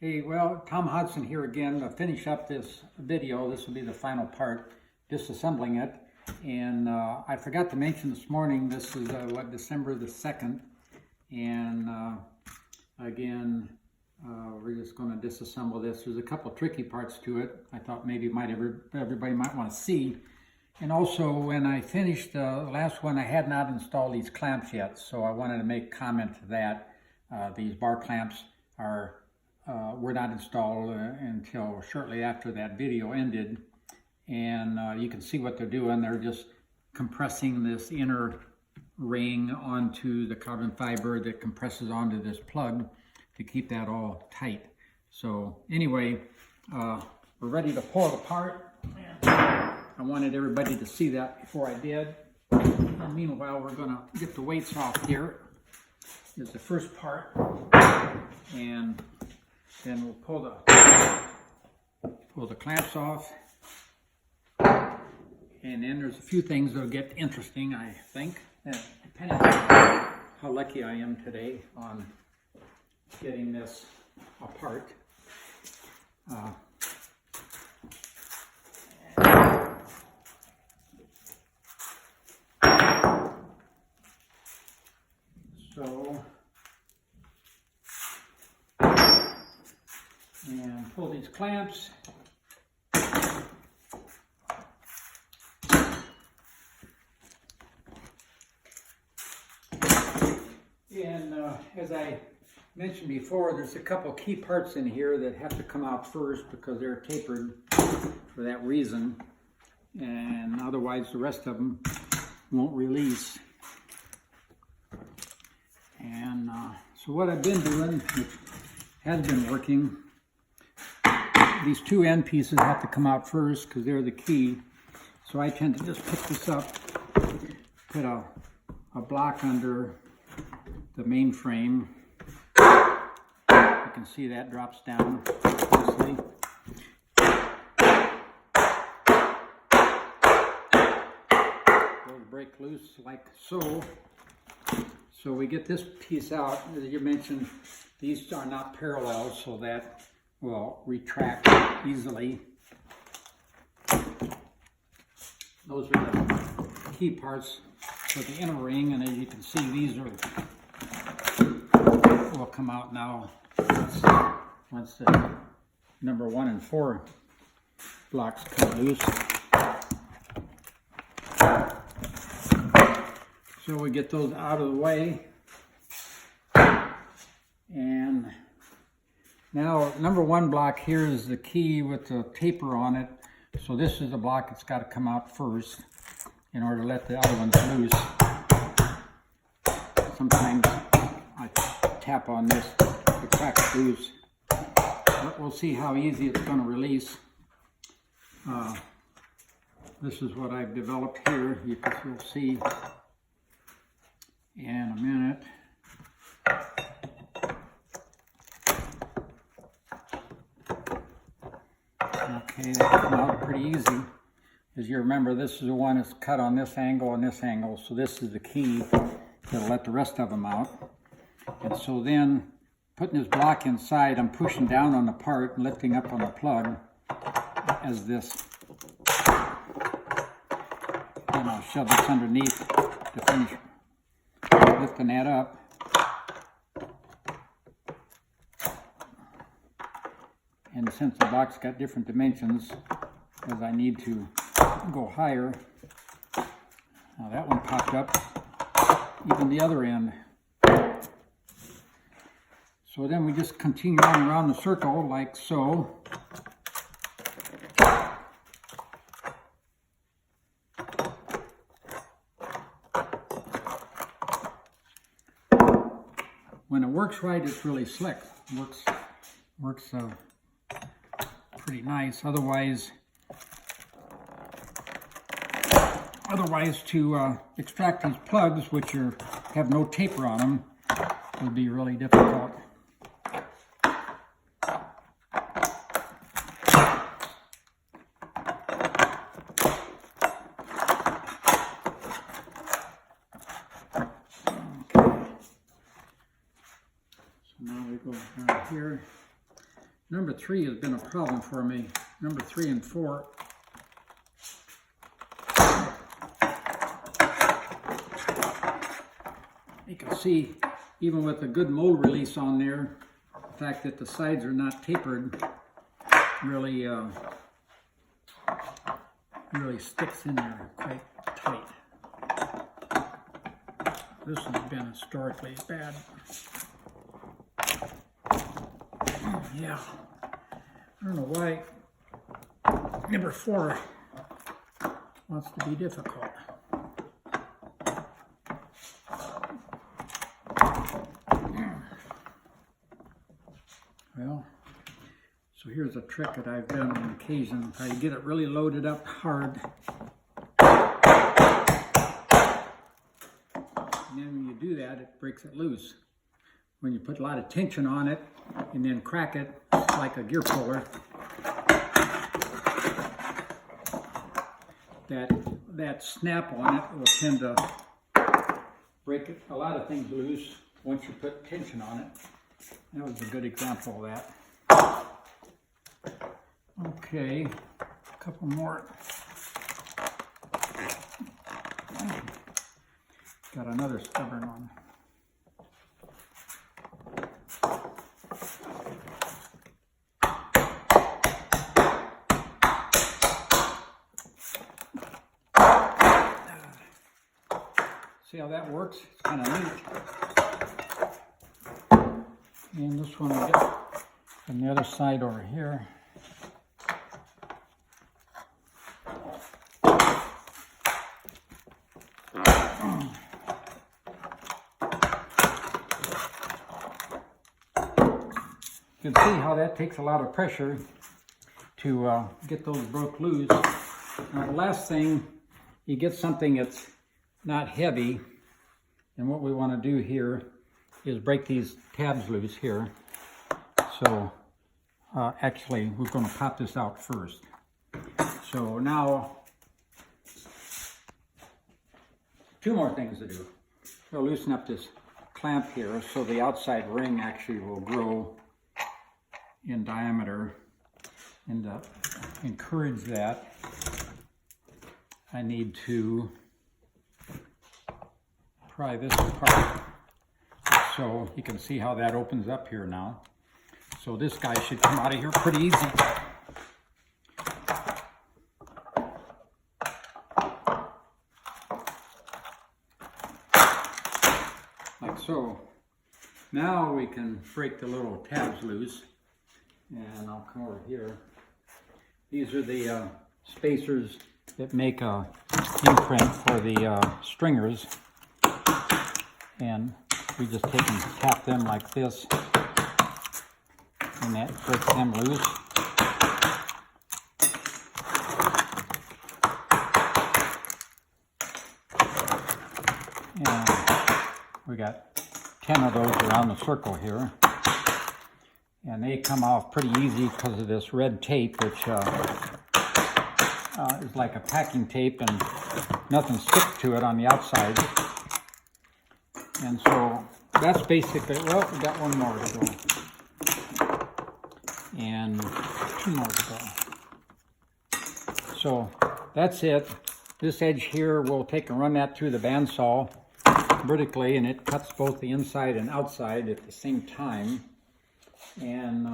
Hey, well, Tom Hodson here again to finish up this video. This will be the final part, disassembling it. And I forgot to mention this morning, this is December the 2nd. And again, we're just going to disassemble this. There's a couple tricky parts to it. I thought maybe everybody might want to see. And also, when I finished the last one, I had not installed these clamps yet. So I wanted to make comment to that. These bar clamps were not installed until shortly after that video ended, and you can see what they're doing. They're just compressing this inner ring onto the carbon fiber that compresses onto this plug to keep that all tight. So anyway, we're ready to pull it apart. I wanted everybody to see that before I did. And meanwhile, we're going to get the weights off here. Is the first part, and then we'll pull the clamps off, and then there's a few things that'll get interesting, I think, depending on how lucky I am today on getting this apart. And pull these clamps. And as I mentioned before, there's a couple key parts in here that have to come out first because they're tapered for that reason, and otherwise the rest of them won't release. And so what I've been doing, which has been working, these two end pieces have to come out first because they're the key. So I tend to just pick this up, put a block under the main frame. You can see that drops down nicely. Those break loose like so. So we get this piece out. As you mentioned, these are not parallel, so that will retract easily. Those are the key parts for the inner ring, and as you can see, these will come out now once the number 1 and 4 blocks come loose. So we get those out of the way, and now number 1 block here is the key with the taper on it. So this is the block that's got to come out first in order to let the other ones loose. Sometimes I tap on this to crack it loose, but we'll see how easy it's going to release. This is what I've developed here. You'll see in a minute. Okay, that came out pretty easy. As you remember, this is the one that's cut on this angle and this angle, so this is the key that'll let the rest of them out. And so then, putting this block inside, I'm pushing down on the part and lifting up on the plug as this. And I'll shove this underneath to finish lifting that up. And since the box got different dimensions, as I need to go higher, now that one popped up, even the other end. So then we just continue on around the circle like so. When it works right, it's really slick. Works pretty nice. Otherwise, to extract these plugs, which have no taper on them, would be really difficult. Okay. So now we go down here. number 3 has been a problem for me. Number 3 and 4. You can see, even with a good mold release on there, the fact that the sides are not tapered really sticks in there quite tight. This has been historically bad. Yeah, I don't know why number 4 wants to be difficult. Well, so here's a trick that I've done on occasion. If I get it really loaded up hard, and then when you do that, it breaks it loose. When you put a lot of tension on it and then crack it like a gear puller, that snap on it will tend to break a lot of things loose once you put tension on it. That was a good example of that. Okay, a couple more. Got another stubborn one. See how that works? It's kind of neat. And this one I get from the other side over here. You can see how that takes a lot of pressure to get those broke loose. Now the last thing, you get something that's not heavy, and what we want to do here is break these tabs loose here. So actually we're going to pop this out first. So now 2 more things to do. We'll loosen up this clamp here so the outside ring actually will grow in diameter, and to encourage that I need to pry this apart so you can see how that opens up here now. So this guy should come out of here pretty easy. Like so. Now we can break the little tabs loose, and I'll come over here. These are the spacers that make a imprint for the stringers, and we just take and tap them like this, and that breaks them loose. And we got 10 of those around the circle here, and they come off pretty easy because of this red tape, which is like a packing tape, and nothing sticks to it on the outside. And so that's basically, well, we got 1 more to go, and 2 more to go. So that's it. This edge here, we'll take and run that through the bandsaw vertically, and it cuts both the inside and outside at the same time. And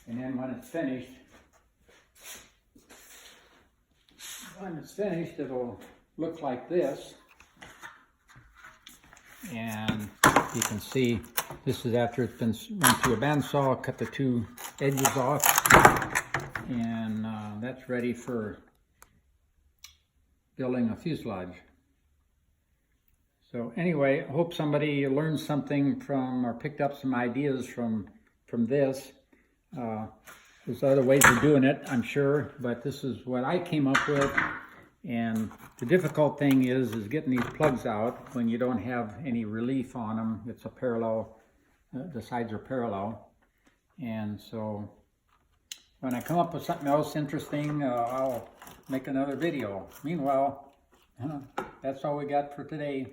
then when it's finished, it'll look like this. And you can see this is after it's been run through a bandsaw, cut the 2 edges off, and that's ready for building a fuselage. So anyway, I hope somebody learned something from, or picked up some ideas from this. There's other ways of doing it, I'm sure, but this is what I came up with. And the difficult thing is getting these plugs out when you don't have any relief on them. It's a parallel, the sides are parallel. And so when I come up with something else interesting, I'll make another video. Meanwhile, that's all we got for today.